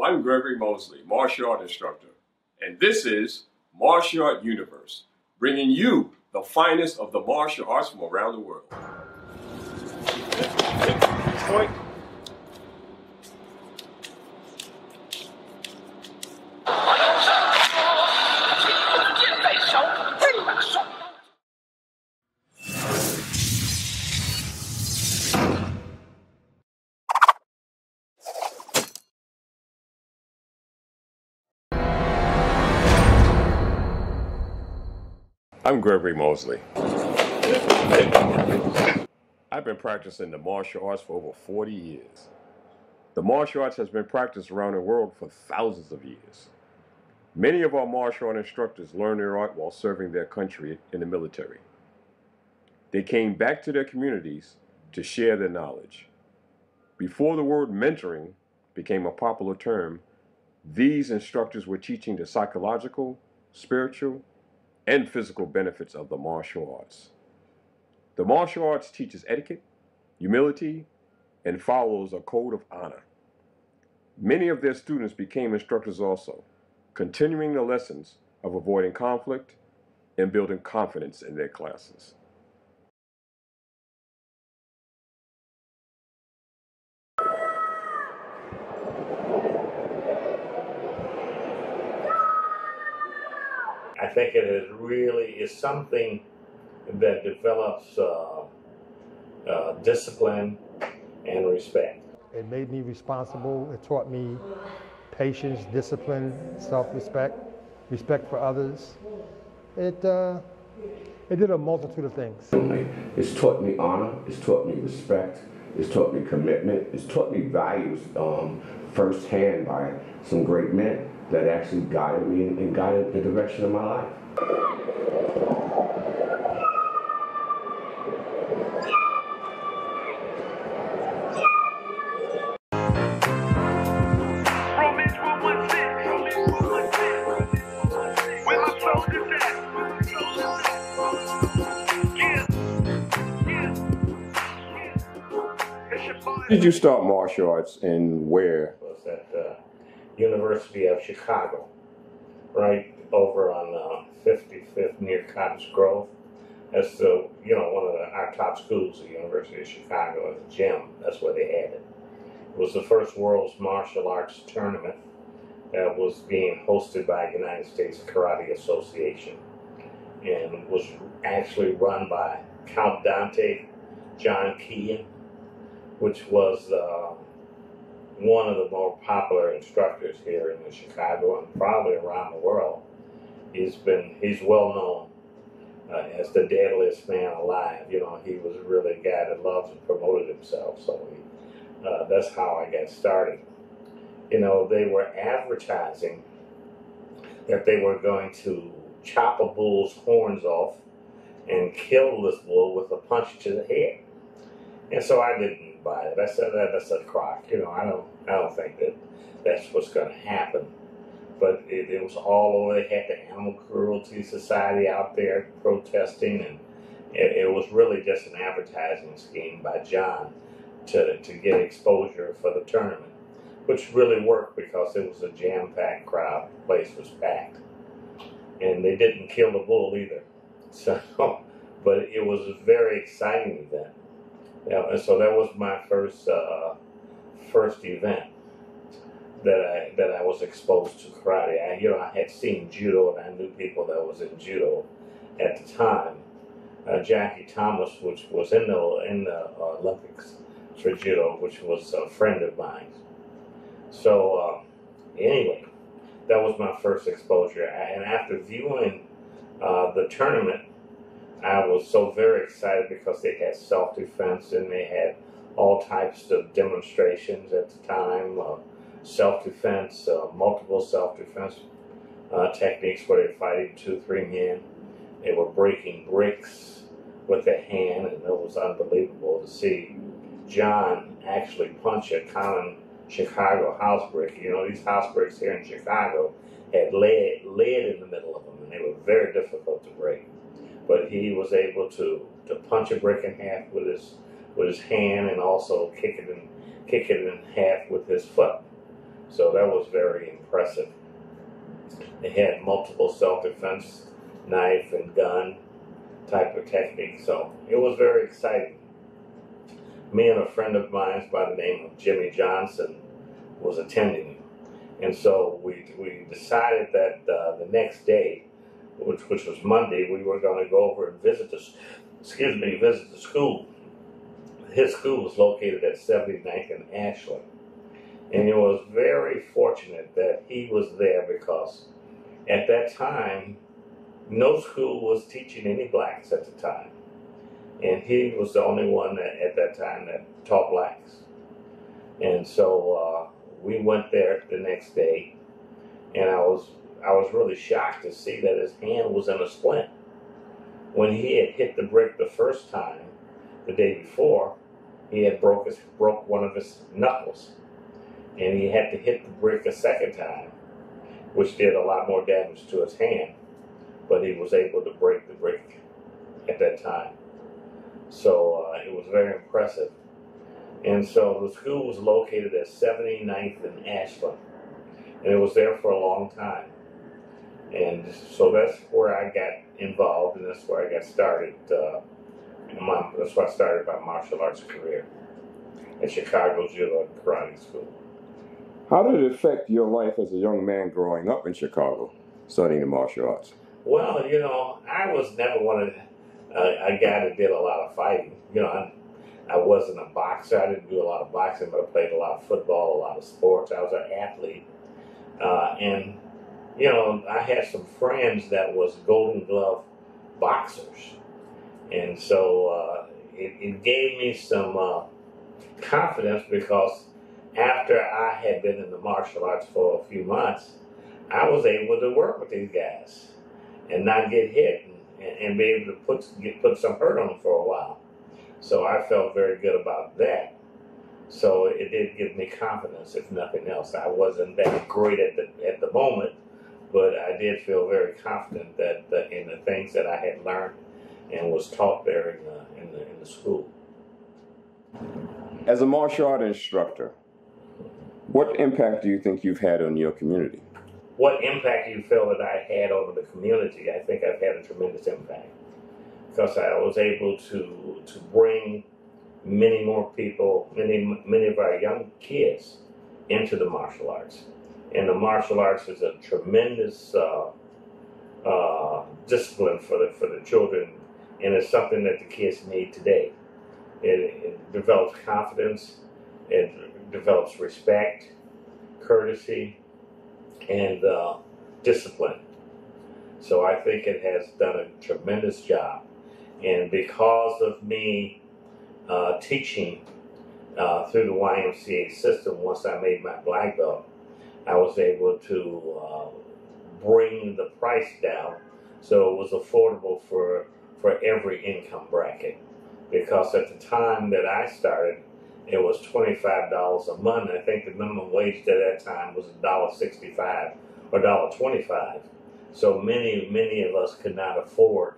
I'm Gregory Mosley, martial art instructor, and this is Martial Art Universe, bringing you the finest of the martial arts from around the world. Point. I'm Gregory Mosley. I've been practicing the martial arts for over 40 years. The martial arts has been practiced around the world for thousands of years. Many of our martial art instructors learned their art while serving their country in the military. They came back to their communities to share their knowledge. Before the word mentoring became a popular term, these instructors were teaching the psychological, spiritual, and physical benefits of the martial arts. The martial arts teaches etiquette, humility, and follows a code of honor. Many of their students became instructors also, continuing the lessons of avoiding conflict and building confidence in their classes. I think it really is something that develops discipline and respect. It made me responsible. It taught me patience, discipline, self-respect, respect for others. It did a multitude of things. It's taught me honor. It's taught me respect. It's taught me commitment. It's taught me values firsthand by some great men that actually guided me and guided the direction of my life. Did you start martial arts and where? It was at the University of Chicago, right over on 55th near Cottage Grove. That's the, one of our top schools at the University of Chicago as a gym. That's where they had it. It was the first world's martial arts tournament that was being hosted by the United States Karate Association, and was actually run by Count Dante John Keehan, which was one of the more popular instructors here in Chicago and probably around the world. He's well known as the deadliest man alive. He was really a guy that loved and promoted himself. So that's how I got started. They were advertising that they were going to chop a bull's horns off and kill this bull with a punch to the head. And so I didn't buy it. I said that's a crock. I don't think that's what's going to happen. But it was all over. They had the Animal Cruelty Society out there protesting, and it was really just an advertising scheme by John to get exposure for the tournament, which really worked because it was a jam-packed crowd. The place was packed, and they didn't kill the bull either. So, but it was a very exciting event. And so that was my first event that I was exposed to karate. I had seen judo, and I knew people that was in judo at the time. Jackie Thomas, which was in the Olympics for judo, which was a friend of mine. So anyway, that was my first exposure. And after viewing the tournament, I was so very excited because they had self-defense and they had all types of demonstrations at the time, self-defense, multiple self-defense techniques where they're fighting 2-3 men. They were breaking bricks with their hand, and it was unbelievable to see John actually punch a common Chicago house brick. These house bricks here in Chicago had lead in the middle of them, and they were very difficult to break. But he was able to punch a brick in half with his hand, and also kick it in half with his foot. So that was very impressive. They had multiple self-defense, knife and gun type of technique. So it was very exciting. Me and a friend of mine by the name of Jimmy Johnson was attending. And so we decided that the next day, which was Monday, we were going to go over and visit the school. His school was located at 79th and Ashland. And it was very fortunate that he was there because at that time, no school was teaching any blacks at the time. And he was the only one at that time that taught blacks. And so we went there the next day, and I was really shocked to see that his hand was in a splint. When he had hit the brick the first time, the day before, he had broke one of his knuckles. And he had to hit the brick a second time, which did a lot more damage to his hand. But he was able to break the brick at that time. So it was very impressive. And so the school was located at 79th and Ashland. And it was there for a long time. And so that's where I got involved, and that's where I got started. That's where I started my martial arts career at Chicago's Judo Karate School. How did it affect your life as a young man growing up in Chicago, studying the martial arts? Well, I was never a guy that did a lot of fighting. I wasn't a boxer. I didn't do a lot of boxing, but I played a lot of football, a lot of sports. I was an athlete. And I had some friends that was Golden Glove boxers. And so it gave me some confidence because after I had been in the martial arts for a few months, I was able to work with these guys and not get hit and be able to put some hurt on them for a while. So I felt very good about that. So it did give me confidence, if nothing else. I wasn't that great at the moment, but I did feel very confident that in the things that I had learned and was taught there in the school. As a martial art instructor, what impact do you think you've had on your community? What impact you feel that I had over the community? I think I've had a tremendous impact because I was able to bring many more people, many of our young kids into the martial arts. And the martial arts is a tremendous discipline for the children, and it's something that the kids need today. It develops confidence, it develops respect, courtesy, and discipline. So I think it has done a tremendous job. And because of me teaching through the YMCA system, once I made my black belt, I was able to bring the price down so it was affordable for every income bracket. Because at the time that I started, it was $25 a month. I think the minimum wage at that time was $1.65 or $1.25. So many of us could not afford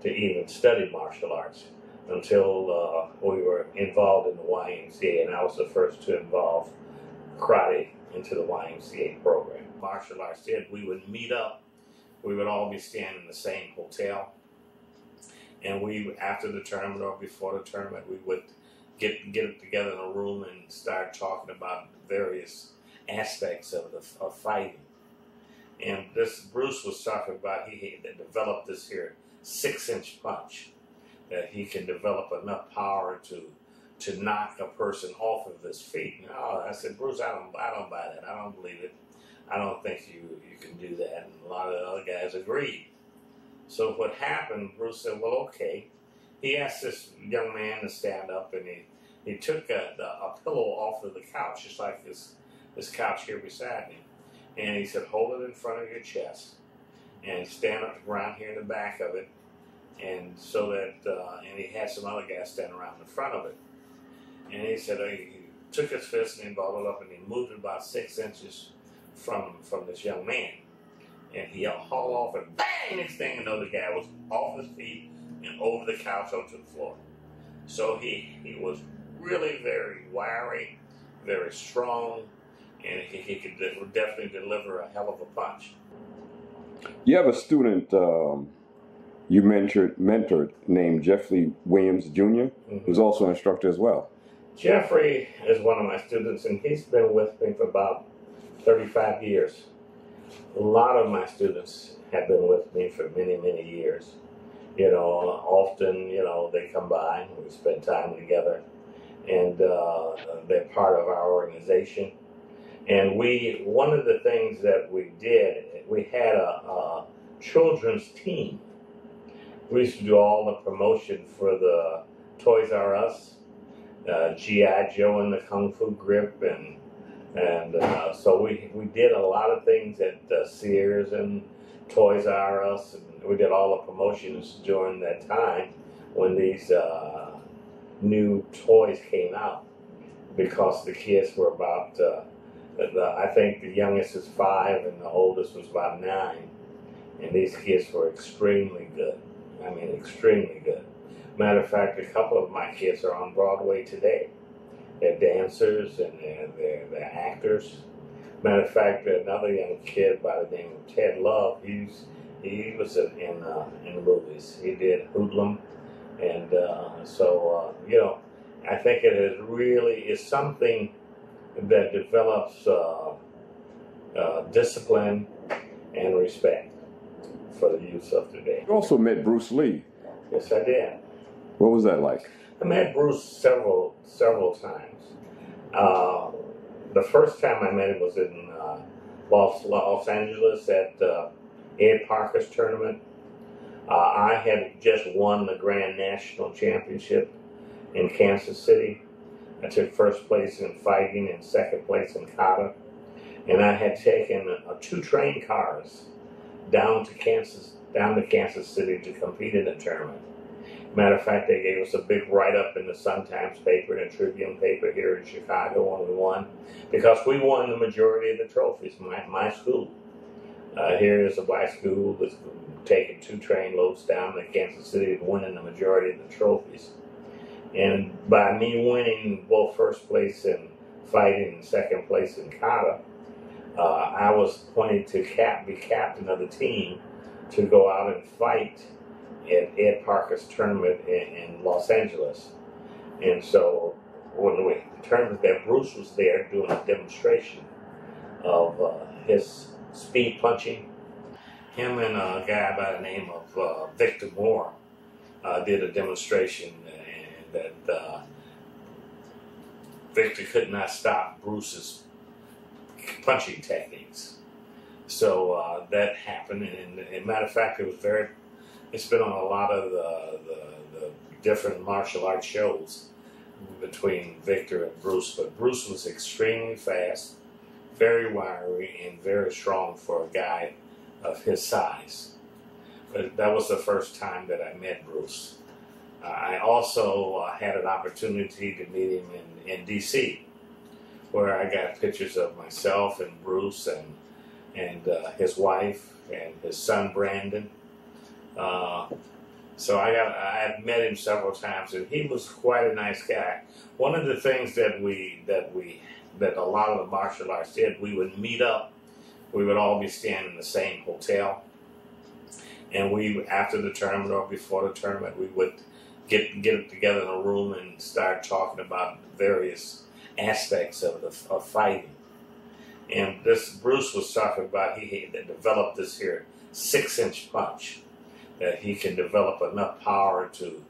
to even study martial arts until we were involved in the YMCA, and I was the first to involve karate into the YMCA program. Martial arts did, we would meet up, we would all be staying in the same hotel, and we, after the tournament or before the tournament, we would get together in a room and start talking about various aspects of fighting. And this Bruce was talking about, he had developed this here 6-inch punch, that he can develop enough power to knock a person off of his feet. Oh, I said, Bruce, I don't buy that. I don't believe it. I don't think you can do that. And a lot of the other guys agreed. So what happened, Bruce said, well, okay. He asked this young man to stand up, and he took a pillow off of the couch, just like this couch here beside me. And he said, hold it in front of your chest and stand up the ground here in the back of it. And so that, and he had some other guys standing around in front of it. And he said, he took his fist and he balled it up and he moved it about 6 inches from this young man. And he hauled off and bang, next thing you know, the guy was off his feet and over the couch onto the floor. So he was really very wiry, very strong, and he could definitely deliver a hell of a punch. You have a student you mentored named Jeffrey Williams Jr., who's also an instructor as well. Jeffrey is one of my students, and he's been with me for about 35 years. A lot of my students have been with me for many, many years. You know, often, you know, they come by, we spend time together, and they're part of our organization. And one of the things that we did, we had a children's team. We used to do all the promotion for the Toys R Us, G.I. Joe and the Kung Fu Grip, and so we did a lot of things at Sears and Toys R Us, and we did all the promotions during that time when these new toys came out, because the kids were about, I think the youngest is 5 and the oldest was about 9, and these kids were extremely good. I mean, extremely good. Matter of fact, a couple of my kids are on Broadway today. They're dancers and they're actors. Matter of fact, another young kid by the name of Ted Love, he was in the movies. He did Hoodlum, and so you know, I think it is something that develops discipline and respect for the youth of today. You also met Bruce Lee. Yes, I did. What was that like? I met Bruce several times. The first time I met him was in Los Angeles at Ed Parker's tournament. I had just won the Grand National Championship in Kansas City. I took first place in fighting and second place in kata. And I had taken 2 train cars down to Kansas City to compete in the tournament. Matter of fact, they gave us a big write-up in the Sun-Times paper and a Tribune paper here in Chicago when we won, because we won the majority of the trophies. My school. Here is a black school that's taking 2 train loads down to Kansas City and winning the majority of the trophies. And by me winning both first place in fighting and second place in kata, I was appointed to be captain of the team to go out and fight at Ed Parker's tournament in Los Angeles. And so when we determined that Bruce was there doing a demonstration of his speed punching, him and a guy by the name of Victor Moore did a demonstration, and that Victor could not stop Bruce's punching techniques. So that happened, and matter of fact, it's been on a lot of the different martial arts shows between Victor and Bruce, but Bruce was extremely fast, very wiry, and very strong for a guy of his size. But that was the first time that I met Bruce. I also had an opportunity to meet him in D.C., where I got pictures of myself and Bruce and his wife and his son Brandon. So I've met him several times, and he was quite a nice guy. One of the things that a lot of the martial arts did, we would meet up. We would all be staying in the same hotel, and after the tournament or before the tournament, we would get together in a room and start talking about various aspects of fighting. And this Bruce was talking about, he had developed this here 6-inch punch, that he can develop enough power to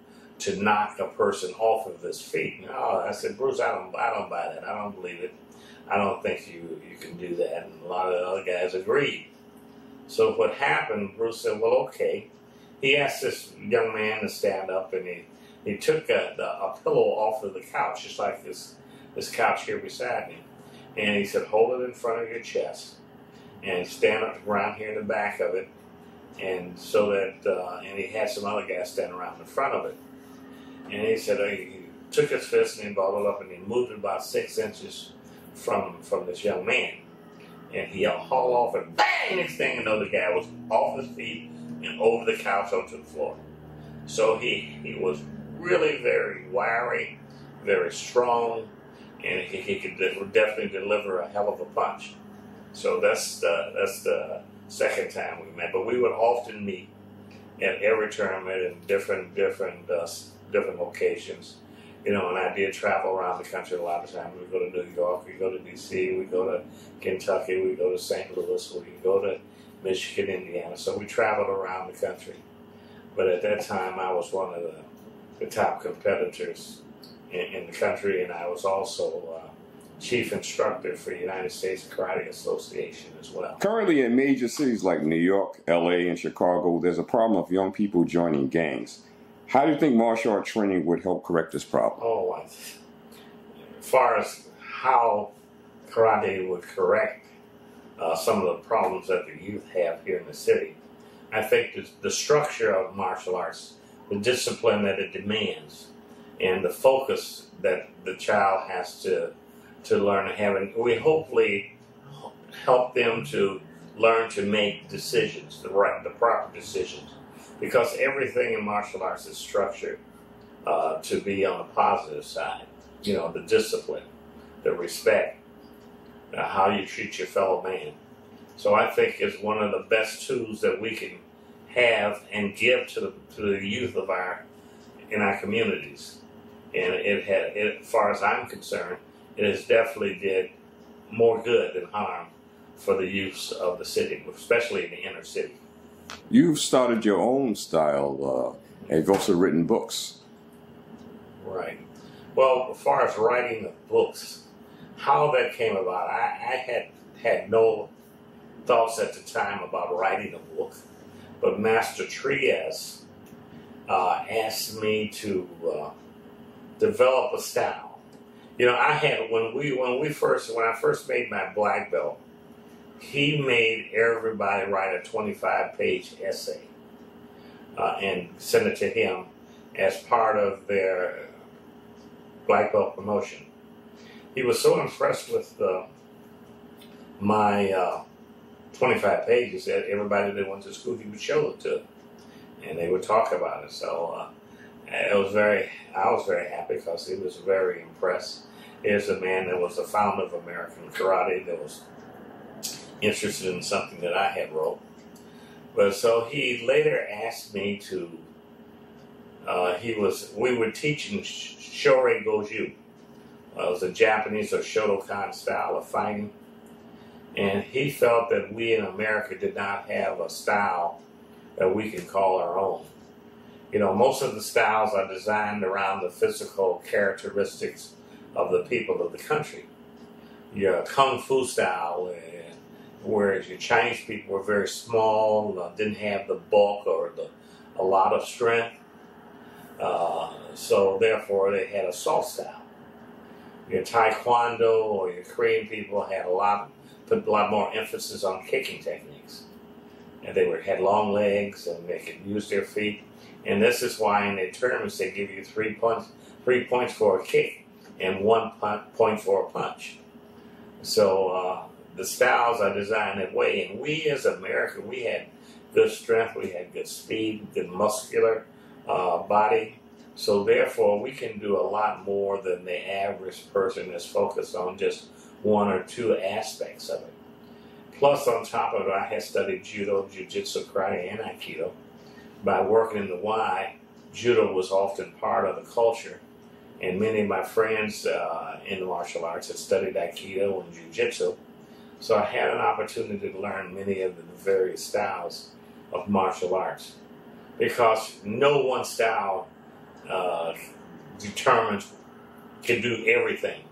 knock a person off of his feet. Oh, I said, Bruce, I don't buy that. I don't believe it. I don't think you can do that. And a lot of the other guys agreed. So what happened, Bruce said, well, okay. He asked this young man to stand up, and he took a pillow off of the couch, just like this couch here beside me. And he said, hold it in front of your chest and stand up around here in the back of it. And so that, and he had some other guys standing around in front of it. And he said, he took his fist and he balled it up and he moved it about 6 inches from this young man. And he hauled off and bang, next thing you know, the guy was off his feet and over the couch onto the floor. So he was really very wiry, very strong, and he could definitely deliver a hell of a punch. So that's the second time we met. But we would often meet at every tournament in different locations. You know, and I did travel around the country a lot of times. We go to New York, we go to D.C., we go to Kentucky, we go to St. Louis, we go to Michigan, Indiana. So we traveled around the country. But at that time, I was one of the top competitors in the country, and I was also chief instructor for the United States Karate Association as well. Currently in major cities like New York, LA, and Chicago, there's a problem of young people joining gangs. How do you think martial art training would help correct this problem? Oh, as far as how karate would correct some of the problems that the youth have here in the city, I think the structure of martial arts, the discipline that it demands, and the focus that the child has to learn to have, and we hopefully help them to learn to make decisions, the proper decisions, because everything in martial arts is structured to be on the positive side. You know, the discipline, the respect, how you treat your fellow man. So I think it's one of the best tools that we can have and give to the youth of in our communities. And as far as I'm concerned, it has definitely did more good than harm for the youth of the city, especially in the inner city. You've started your own style, and you've also written books. Right. Well, as far as writing the books, how that came about, I had no thoughts at the time about writing a book, but Master Trias asked me to develop a style. You know, I had when I first made my black belt, he made everybody write a 25-page essay and send it to him as part of their black belt promotion. He was so impressed with my 25 pages that everybody that went to school, he would show it to, and they would talk about it. So I was very happy because he was very impressed. Here's a man that was the founder of American Karate that was interested in something that I had wrote. But so he later asked me to, we were teaching Shorei Goju. It was a Japanese or Shotokan style of fighting. And he felt that we in America did not have a style that we can call our own. You know, most of the styles are designed around the physical characteristics of the people of the country. Your Kung Fu style, whereas your Chinese people were very small, didn't have the bulk or a lot of strength. So therefore they had a soft style. Your Taekwondo or your Korean people had put a lot more emphasis on kicking techniques. And they had long legs and they could use their feet. And this is why in their tournaments they give you 3 points for a kick and 1 point for a punch. So the styles are designed that way. And we as America, we had good strength, we had good speed, good muscular body. So therefore we can do a lot more than the average person that's focused on just 1 or 2 aspects of it. Plus on top of it, I had studied Judo, Jiu-Jitsu, Karate, and Aikido. By working in the Y, Judo was often part of the culture. And many of my friends in the martial arts had studied Aikido and Jiu-Jitsu. So I had an opportunity to learn many of the various styles of martial arts. Because no one style can do everything.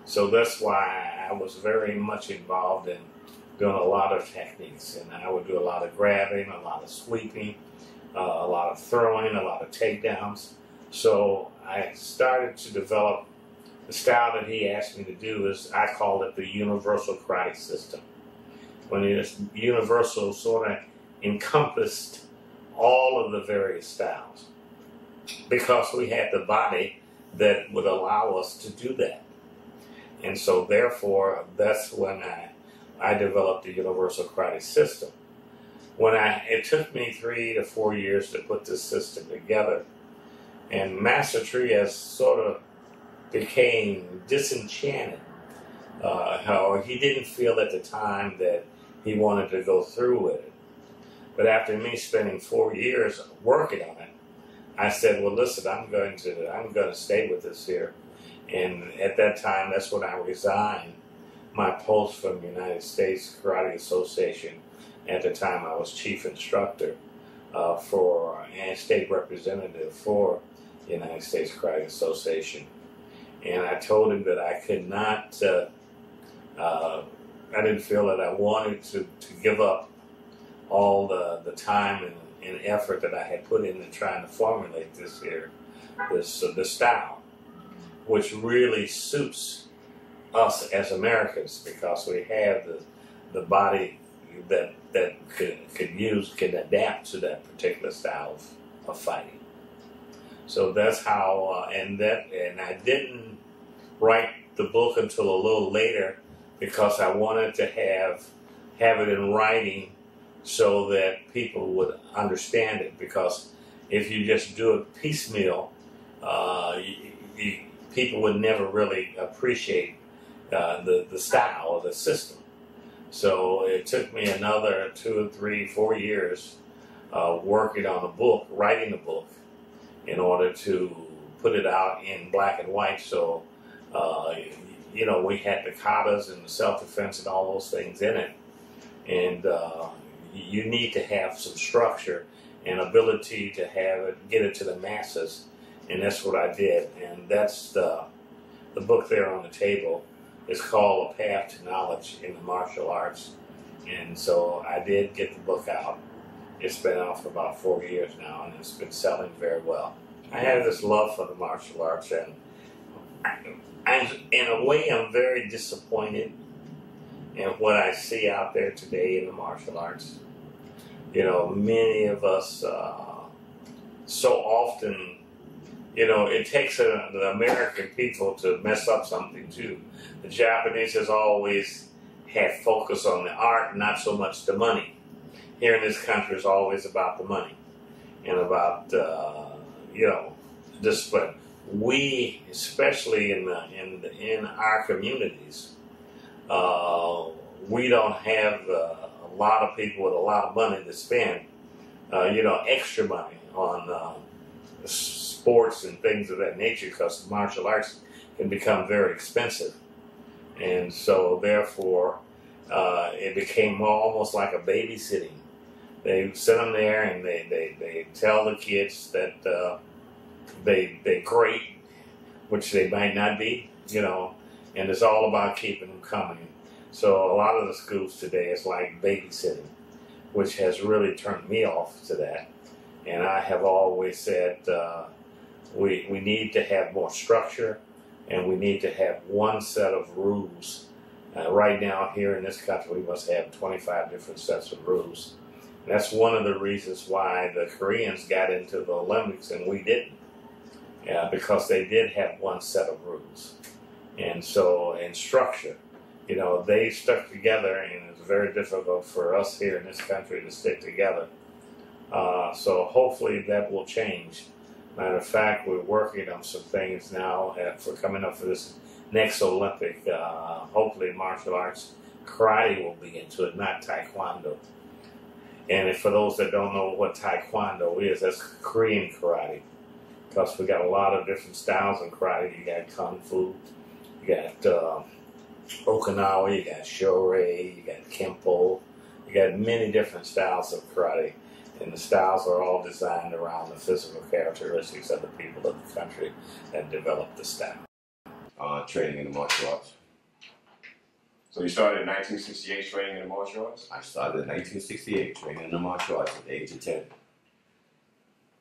So that's why I was very much involved in doing a lot of techniques. And I would do a lot of grabbing, a lot of sweeping, a lot of throwing, a lot of takedowns. So I started to develop the style that he asked me to do. I called it the universal karate system. When it's universal, sort of encompassed all of the various styles, because we had the body that would allow us to do that. And so therefore, that's when I developed the universal karate system. It took me 3 to 4 years to put this system together. And Master Trias sort of became disenchanted. How he didn't feel at the time that he wanted to go through with it. But after me spending 4 years working on it, I said, well, listen, I'm going to stay with this here. And at that time, that's when I resigned my post from the United States Karate Association. At the time, I was chief instructor and state representative for the United States Karate Association. And I told him that I could not, I didn't feel that I wanted to give up all the time and effort that I had put into trying to formulate this style, which really suits us as Americans, because we have the body that can adapt to that particular style of fighting. So that's how, and I didn't write the book until a little later, because I wanted to have it in writing so that people would understand it. Because if you just do it piecemeal, people would never really appreciate the style or the system. So it took me another 2, 3, 4 years working on the book, writing the book, in order to put it out in black and white. So, we had the katas and the self-defense and all those things in it. And you need to have some structure and ability to get it to the masses. And that's what I did. And that's the book there on the table. It's called A Path to Knowledge in the Martial Arts. And so I did get the book out. It's been out for about 4 years now, and it's been selling very well. I have this love for the martial arts, and in a way I'm very disappointed in what I see out there today in the martial arts. Many of us so often, it takes the American people to mess up something too. The Japanese has always had focus on the art, not so much the money. Here in this country, it's always about the money and about discipline. We, especially in our communities, we don't have a lot of people with a lot of money to spend, extra money on sports and things of that nature, because martial arts can become very expensive. And so therefore, it became almost like a babysitting. They send them there and they tell the kids that they're great, which they might not be, and it's all about keeping them coming. So a lot of the schools today is like babysitting, which has really turned me off to that. And I have always said we need to have more structure, and we need to have one set of rules. Right now here in this country, we must have 25 different sets of rules. And that's one of the reasons why the Koreans got into the Olympics and we didn't. Because they did have one set of rules. And so, in structure, they stuck together, and it's very difficult for us here in this country to stick together. So hopefully that will change. Matter of fact, we're working on some things now for coming up for this next Olympic. Hopefully martial arts, karate will be into it, not taekwondo. And for those that don't know what taekwondo is, that's Korean karate. Because we got a lot of different styles in karate. You got kung fu, you got Okinawa, you got Shorei, you got Kempo. You got many different styles of karate. And the styles are all designed around the physical characteristics of the people of the country that developed the style. Training in the martial arts. So you started in 1968 training in the martial arts? I started in 1968 training in the martial arts at the age of 10.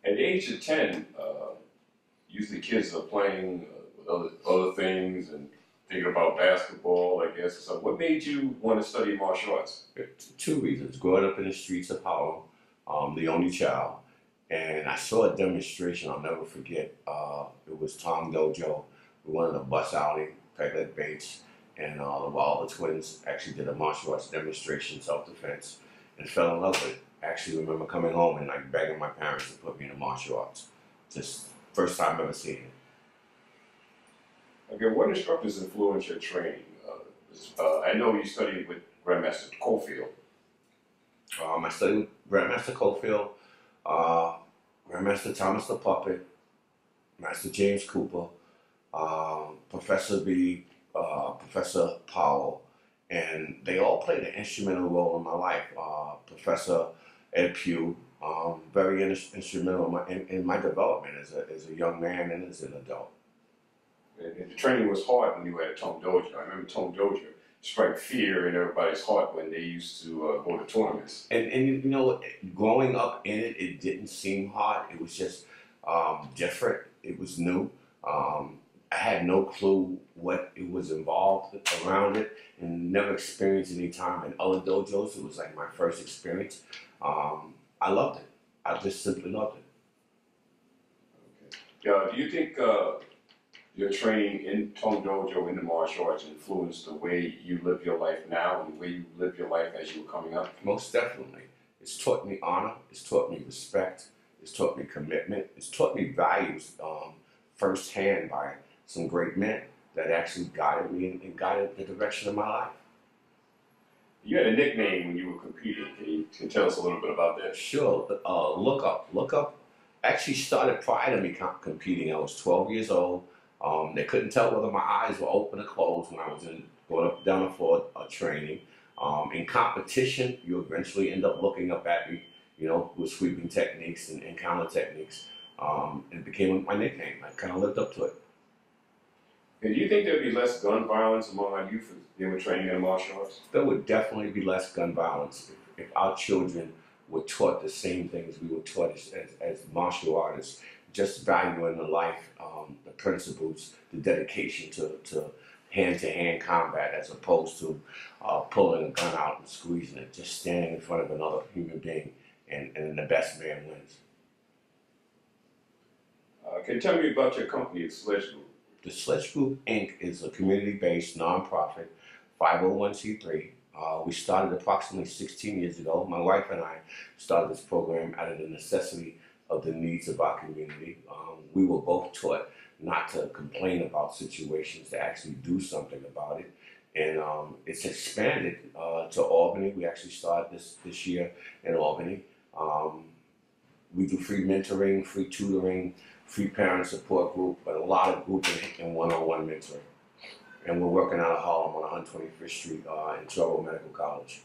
At the age of 10, usually kids are playing with other things and thinking about basketball, I guess. So what made you want to study martial arts? 2 reasons. Growing up in the streets of Harlem, the only child, and I saw a demonstration I'll never forget. It was Tom Dojo. We went on a bus outing, Pegleg Bates, and all the twins actually did a martial arts demonstration, self-defense, and fell in love with it. I actually remember coming home and begging my parents to put me in the martial arts. Just first time ever seeing it. Okay, what instructors influence your training? I know you studied with Grandmaster Cofield. I studied with Grandmaster Cofield, Grandmaster Thomas the Puppet, Master James Cooper, Professor B, Professor Powell, and they all played an instrumental role in my life. Professor Ed Pugh, very instrumental in my development as a young man and as an adult. And the training was hard when you were at Tone Dojo. I remember Tone Dojo strike fear in everybody's heart when they used to go to tournaments. And you know, growing up in it, it didn't seem hard. It was just different. It was new. I had no clue what it was involved around it, and never experienced any time in other dojos. It was like my first experience. I loved it. I just simply loved it. Okay. Yeah. Do you think your training in Tone Dojo in the martial arts influenced the way you live your life now and the way you live your life as you were coming up? Most definitely. It's taught me honor. It's taught me respect. It's taught me commitment. It's taught me values firsthand by some great men that actually guided me and guided the direction of my life. You had a nickname when you were competing. Can you tell us a little bit about that? Sure. Look Up. Look Up actually started prior to me competing. I was 12 years old. They couldn't tell whether my eyes were open or closed when I was going up down the floor training. In competition, you eventually end up looking up at me, you know, with sweeping techniques and counter techniques. It became my nickname. I kind of lived up to it. And do you think there'd be less gun violence among our youth if they were training in martial arts? There would definitely be less gun violence if our children were taught the same things we were taught as martial artists, just valuing the life, the principles, the dedication to hand-to-hand combat as opposed to pulling a gun out and squeezing it, just standing in front of another human being and the best man wins. Can you tell me about your company, the Sledge Group? The Sledge Group, Inc. is a community-based nonprofit, 501c3. We started approximately 16 years ago. My wife and I started this program out of the necessity of the needs of our community. We were both taught not to complain about situations, to actually do something about it. And it's expanded to Albany. We actually started this year in Albany. We do free mentoring, free tutoring, free parent support group, but a lot of group and one-on-one mentoring. And we're working out of Harlem on 125th Street in Trevor Medical College.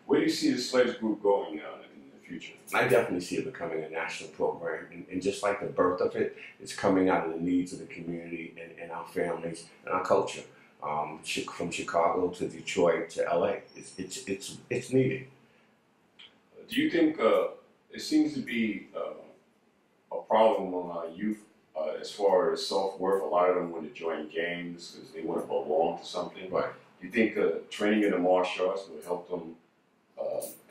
Where do you see the Sledge Group going in the future? I definitely see it becoming a national program. And just like the birth of it, it's coming out of the needs of the community and our families and our culture. From Chicago to Detroit to LA, it's needed. Do you think it seems to be a problem among our youth as far as self-worth? A lot of them want to join gangs because they want to belong to something. Right. Do you think training in the martial arts will help them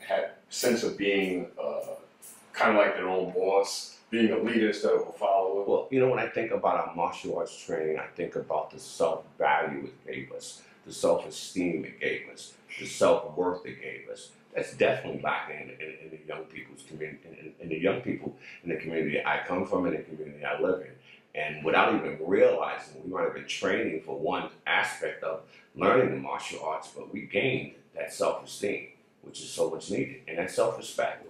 have a sense of being kind of like their own boss, being a leader instead of a follower? Well, you know, when I think about our martial arts training, I think about the self-value it gave us, the self-esteem it gave us, the self-worth it gave us. That's definitely lacking in the young people's community, in the young people in the community I come from and the community I live in. And without even realizing, we might have been training for one aspect of learning the martial arts, but we gained that self-esteem, which is so much needed, and that self-respect.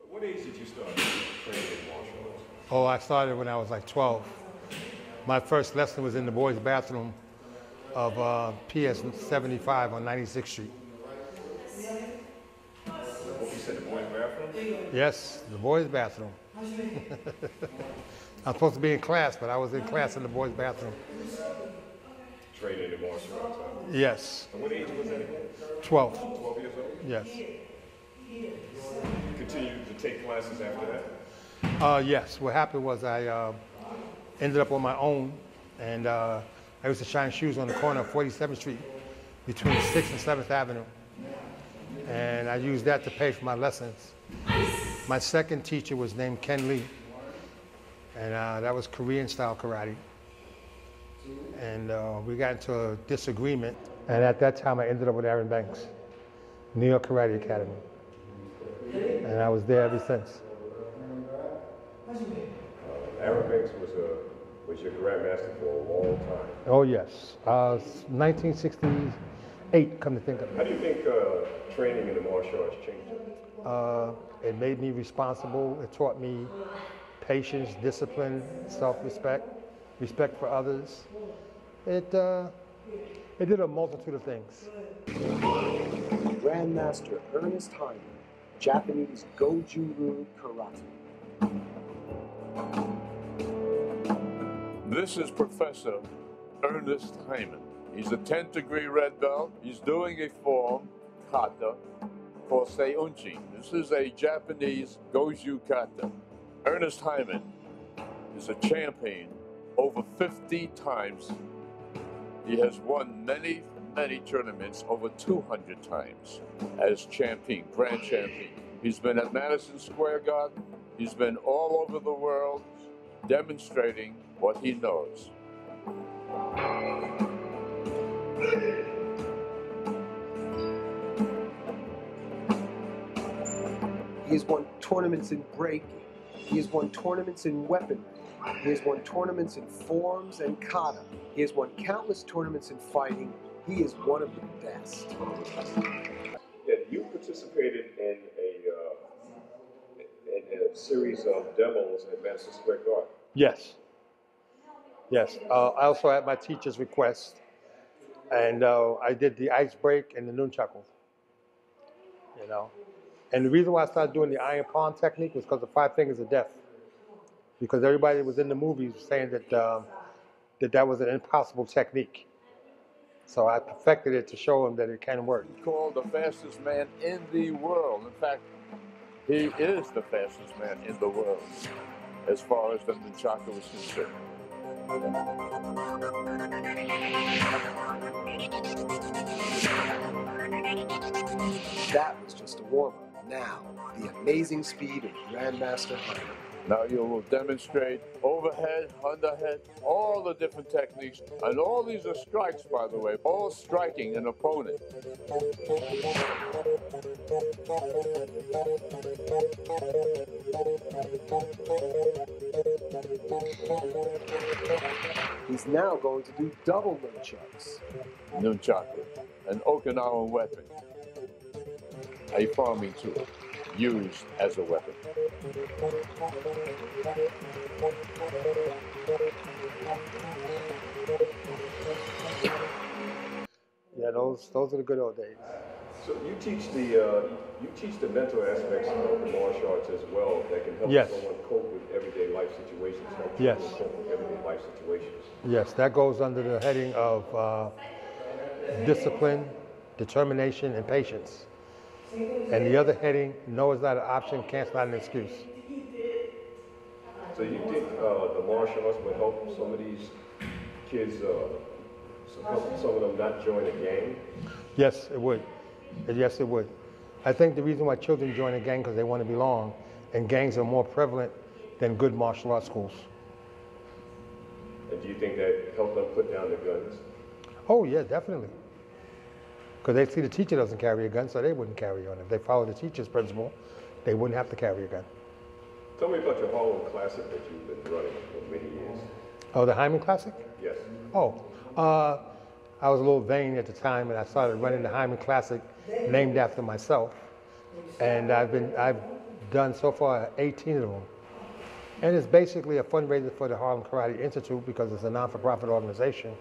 What age did you start training in martial arts? Oh, I started when I was like 12. My first lesson was in the boys' bathroom of PS 75 on 96th Street. What you said, the boys' bathroom? Yes, the boys' bathroom. I'm supposed to be in class, but I was in class in the boys' bathroom. Training in martial arts. Yes. And what age was that again? 12. 12 years old? Yes. You continued to take classes after that? Yes. What happened was I ended up on my own, and I used to shine shoes on the corner of 47th Street between 6th and 7th Avenue. And I used that to pay for my lessons. My second teacher was named Ken Lee, and that was Korean style karate. And we got into a disagreement And at that time, I ended up with Aaron Banks, New York Karate Academy. And I was there ever since. Aaron Banks was your grandmaster for a long time. Oh, yes. 1968, come to think of it. How do you think training in the martial arts changed you? It made me responsible. It taught me patience, discipline, self-respect, respect for others. It did a multitude of things. Grandmaster Ernest Hyman, Japanese Goju-Ryu Karate. This is Professor Ernest Hyman. He's a 10th degree red belt. He's doing a form, kata, called Seunchi. This is a Japanese Goju kata. Ernest Hyman is a champion over 50 times. He has won many, many tournaments, over 200 times as champion, grand champion. He's been at Madison Square Garden. He's been all over the world demonstrating what he knows. He has won tournaments in breaking. He has won tournaments in weaponry. He has won tournaments in forms and kata. He has won countless tournaments in fighting. He is one of the best. Yeah, you participated in a series of demos at Madison Square Garden. Yes. Yes. I also had my teacher's request, and I did the ice break and the nunchaku. You know, and the reason why I started doing the iron palm technique was because the 5 fingers of death. Because everybody that was in the movies was saying that that was an impossible technique. So I perfected it to show him that it can work. He's called the fastest man in the world. In fact, he is the fastest man in the world as far as the nunchaku is concerned. That was just a warm-up. Now, the amazing speed of Grandmaster Hyman. Now you will demonstrate overhead, underhead, all the different techniques. And all these are strikes, by the way, all striking an opponent. He's now going to do double nunchucks. Nunchaku, an Okinawan weapon, a farming tool, used as a weapon. Yeah, those are the good old days. So you teach the mental aspects of the martial arts as well that can help Yes. someone cope with everyday life situations. Help Yes. people cope with everyday life situations. Yes, that goes under the heading of discipline, determination, and patience. And the other heading, no is not an option, can't's not an excuse. So you think the martial arts would help some of these kids, help some of them not join a gang? Yes, it would. Yes, it would. I think the reason why children join a gang because they want to belong, and gangs are more prevalent than good martial arts schools. And do you think that helped them put down their guns? Oh, yeah, definitely. Because they see the teacher doesn't carry a gun, so they wouldn't carry on. If they follow the teacher's principle, they wouldn't have to carry a gun. Tell me about your Harlem Classic that you've been running for many years. Oh, the Hyman Classic? Yes. Oh, I was a little vain at the time, and I started running the Hyman Classic, named after myself. And I've done so far 18 of them. And it's basically a fundraiser for the Harlem Karate Institute because it's a non-for-profit organization.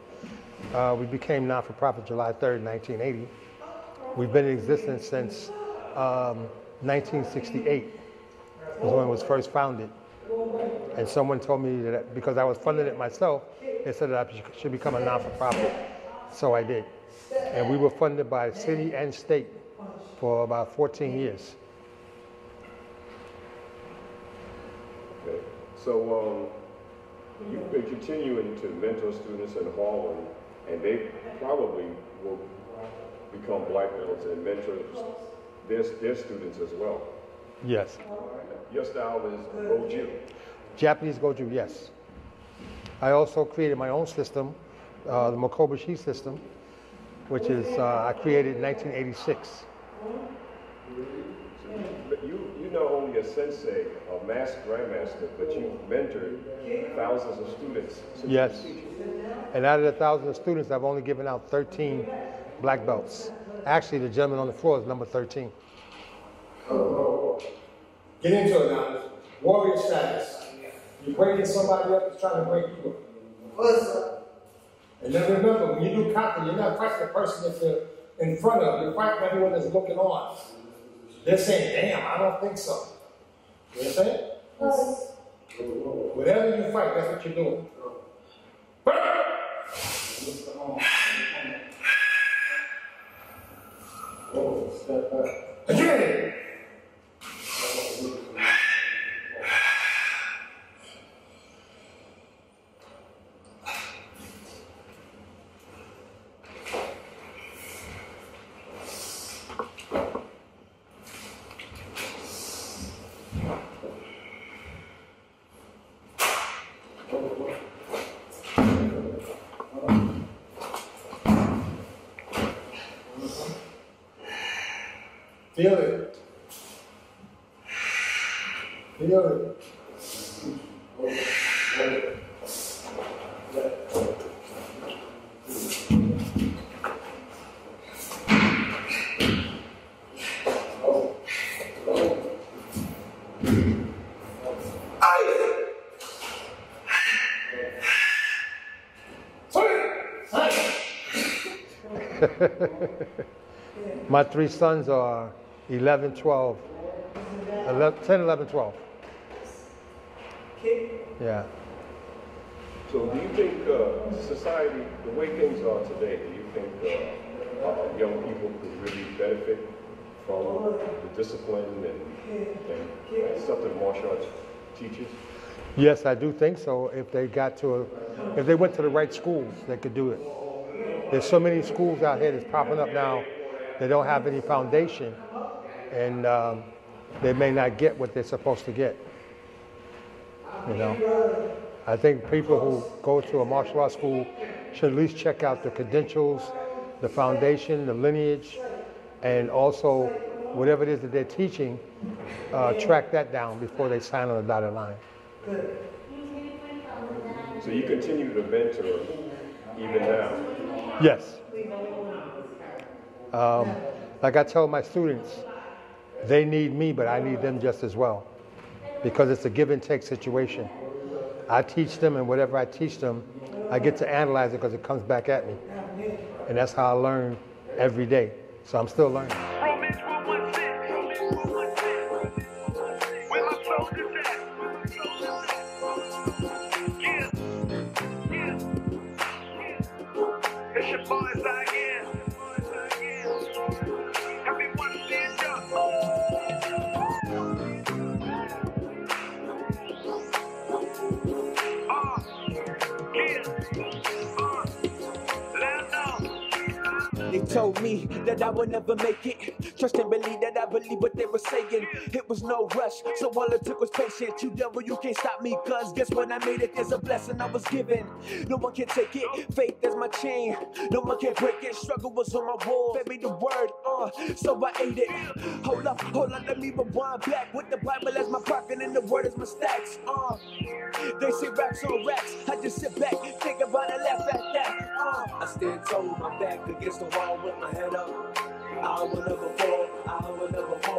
We became non-for-profit July 3rd, 1980. We've been in existence since 1968, was when it was first founded. And someone told me that because I was funding it myself, they said that I should become a non-for-profit. So I did. And we were funded by city and state for about 14 years. Okay. So you've been continuing to mentor students in Harlem, and they probably will become black belts and mentor their students as well. Yes. Your style is Goju. Japanese Goju, yes. I also created my own system, the Makobushi system, which is I created in 1986. But you're not only a sensei, a master grandmaster, but you've mentored thousands of students since Yes. you've been teaching. And out of the thousands of students, I've only given out 13 black belts. Actually, the gentleman on the floor is number 13. Get into it now. Warrior status. You're breaking somebody up that's trying to break you up. What's up? And then remember, when you do kata, you're not fighting the person that you're in front of. You're fighting everyone that's looking on. They're saying, damn, I don't think so. You understand? Whatever you fight, that's what you're doing. Again! Feel it. Feel it. My three sons are 11, 12, 10, 11, 12. Yeah. So do you think society, the way things are today, do you think young people could really benefit from the discipline and stuff that martial arts teaches? Yes, I do think so. If they if they went to the right schools, they could do it. There's so many schools out here that's popping up now. They don't have any foundation, and they may not get what they're supposed to get. You know, I think people who go to a martial arts school should at least check out the credentials, the foundation, the lineage, and also whatever it is that they're teaching, track that down before they sign on the dotted line. So you continue to mentor even now? Yes. Like I tell my students, they need me, but I need them just as well, because it's a give and take situation. I teach them, and whatever I teach them, I get to analyze it because it comes back at me. And that's how I learn every day. So I'm still learning. They told me that I would never make it. Trust and believe that I believe what they were saying. It was no rush, so all it took was patience. You devil, you can't stop me, cause guess when I made it, there's a blessing I was given. No one can take it, faith is my chain. No one can break it, struggle was on my wall. Fed me the word, so I ate it. Hold up, let me rewind back. With the Bible as my prophet and the word as my stacks. They say racks on racks, I just sit back, think about it, laugh at that. I stand tall with my back against the wall with my head up. I will never fall, I will never fall.